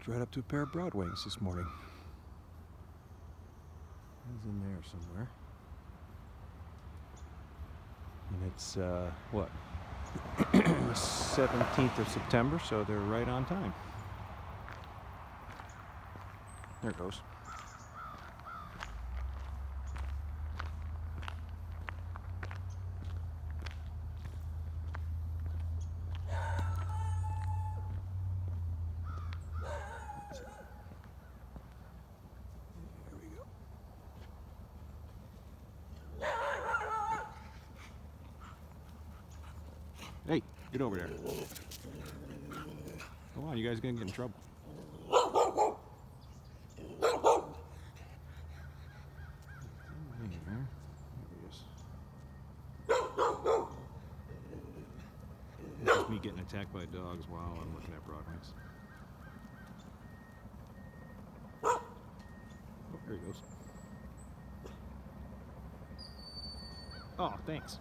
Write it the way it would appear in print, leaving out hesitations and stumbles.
Walked right up to a pair of broadwings this morning. He's in there somewhere. And it's, what? 17th of September, so they're right on time. There it goes. There we go. Hey, get over there. Come on, you guys are gonna get in trouble. There he is. It's just me getting attacked by dogs while I'm looking at broadwings. Oh, there he goes. Oh, thanks.